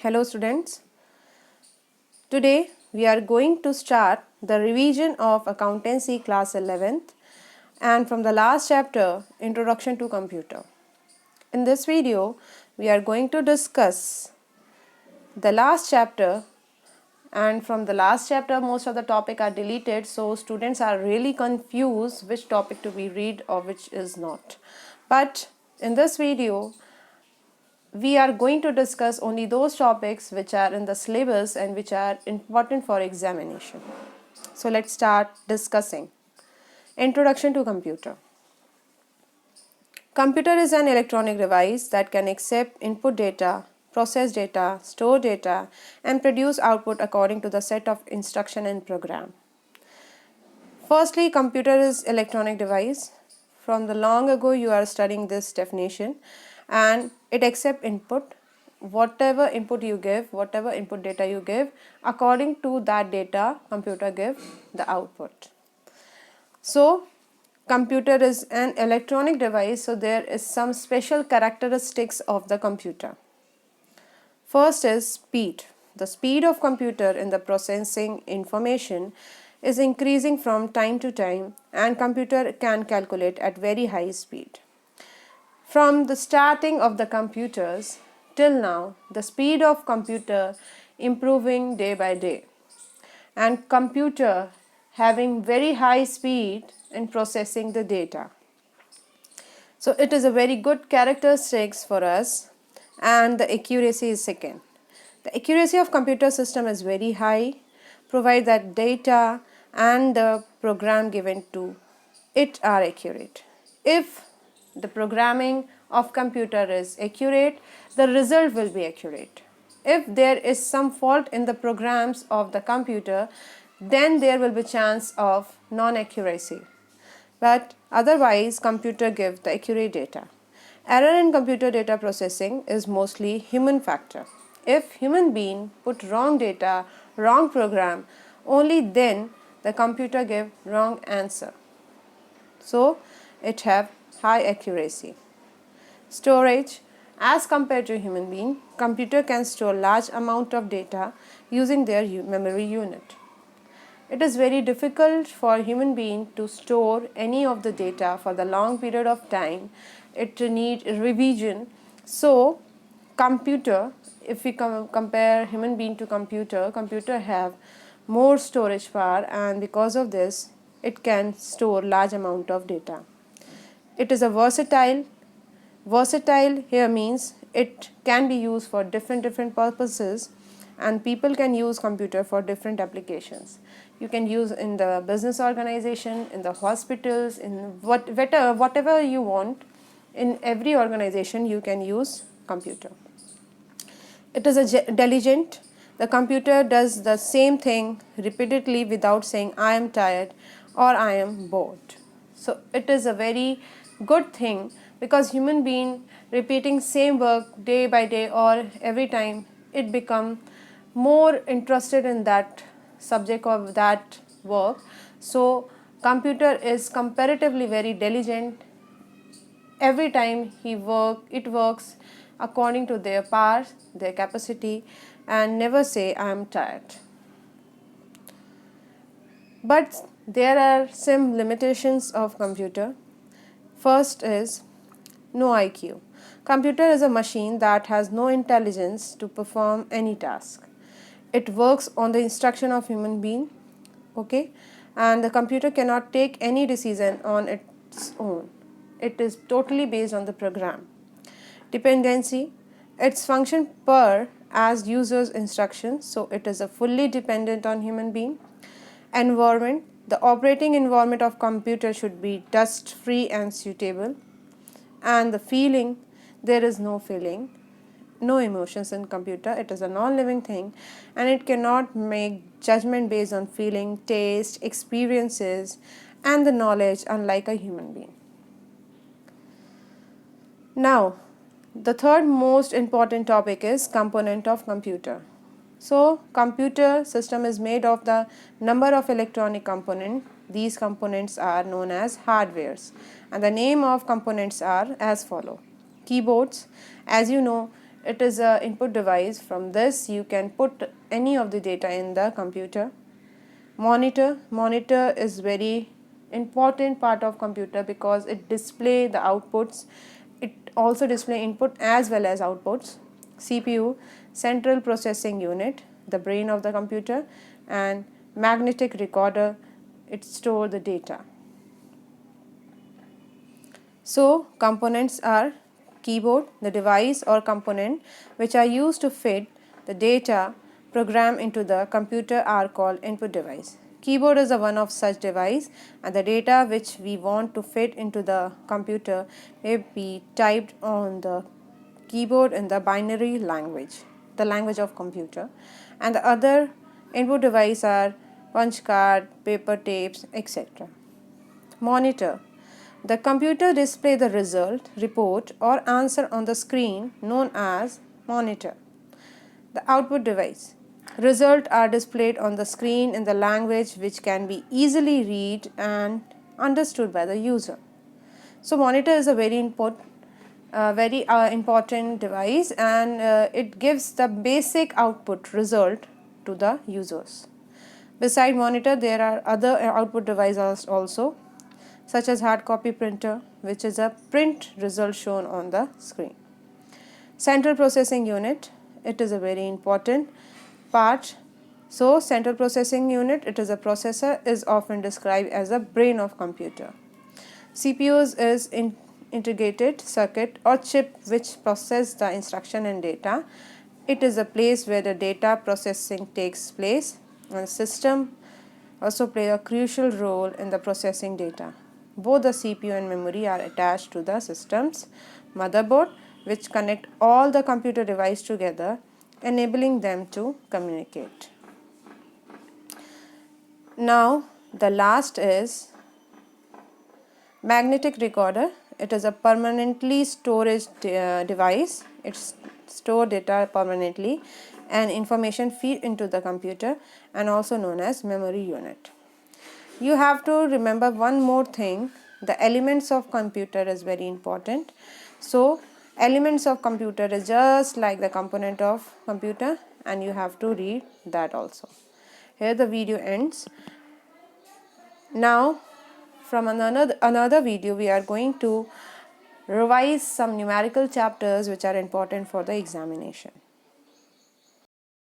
Hello students. Today we are going to start the revision of Accountancy class 11th and from the last chapter Introduction to Computer. In this video we are going to discuss the last chapter, and from the last chapter most of the topic are deleted, so students are really confused which topic to be read or which is not. But in this video we are going to discuss only those topics which are in the syllabus and which are important for examination. So let's start discussing. Introduction to computer. Computer is an electronic device that can accept input data, process data, store data, and produce output according to the set of instruction and program. Firstly, computer is electronic device. From the long ago you are studying this definition, and it accepts input, whatever input you give, whatever input data you give, according to that data computer gives the output. So computer is an electronic device, so there is some special characteristics of the computer. First is speed. The speed of computer in the processing information is increasing from time to time, and computer can calculate at very high speed. From the starting of the computers till now, the speed of computer improving day by day, and computer having very high speed in processing the data. So it is a very good characteristics for us, and the accuracy is second. The accuracy of computer system is very high, provide that data and the program given to it are accurate. If the programming of computer is accurate, the result will be accurate. If there is some fault in the programs of the computer, then there will be chance of non-accuracy. But otherwise computer gives the accurate data. Error in computer data processing is mostly human factor. If human being put wrong data, wrong program, only then the computer give wrong answer. So it have high accuracy. Storage. As compared to human being, computer can store large amount of data using their memory unit. It is very difficult for human being to store any of the data for the long period of time. It needs revision. So computer, if we compare human being to computer have more storage power, and because of this it can store large amount of data. It is a versatile. Versatile here means it can be used for different purposes, and people can use computer for different applications. You can use in the business organization, in the hospitals, in whatever you want. In every organization you can use computer. It is a diligent. The computer does the same thing repeatedly without saying I am tired or I am bored. So it is a very good thing, because human being repeating same work day by day or every time, it become more interested in that subject of that work. So computer is comparatively very diligent. Every time it works according to their power, their capacity, and never say I am tired. But there are some limitations of computer. First is no IQ. Computer is a machine that has no intelligence to perform any task. It works on the instruction of human being, okay, and the computer cannot take any decision on its own. It is totally based on the program. Dependency. Its function per as user's instructions, so it is a fully dependent on human being. Environment. The operating environment of computer should be dust free and suitable. And the feeling, there is no feeling, no emotions in computer. It is a non-living thing, and it cannot make judgment based on feeling, taste, experiences, and the knowledge, unlike a human being. Now the third most important topic is component of computer. So computer system is made of the number of electronic components. These components are known as hardwares, and the name of components are as follow. Keyboards. As you know, it is a input device. From this you can put any of the data in the computer. Monitor is very important part of computer because it display the outputs. It also display input as well as outputs. CPU, central processing unit, the brain of the computer, and magnetic recorder, it store the data. So components are keyboard, the device or component which are used to fit the data program into the computer are called input device. Keyboard is a one of such device, and the data which we want to fit into the computer may be typed on the keyboard in the binary language, the language of computer. And the other input device are punch card, paper tapes, etc. Monitor. The computer display the result, report or answer on the screen known as monitor. The output device. Results are displayed on the screen in the language which can be easily read and understood by the user. So monitor is a very important device, and it gives the basic output result to the users. Beside monitor, there are other output devices also, such as hard copy printer, which is a print result shown on the screen. Central processing unit, it is a very important part. So central processing unit, it is a processor, is often described as a brain of computer. CPUs is integrated circuit or chip which process the instruction and data. It is a place where the data processing takes place, and system also play a crucial role in the processing data. Both the CPU and memory are attached to the system's motherboard, which connect all the computer devices together, enabling them to communicate. Now the last is magnetic recorder. It is a permanently storage device. It stores data permanently and information feed into the computer, and also known as memory unit. You have to remember one more thing, the elements of computer is very important. So elements of computer is just like the component of computer, and you have to read that also. Here the video ends. Now from another video we are going to revise some numerical chapters which are important for the examination.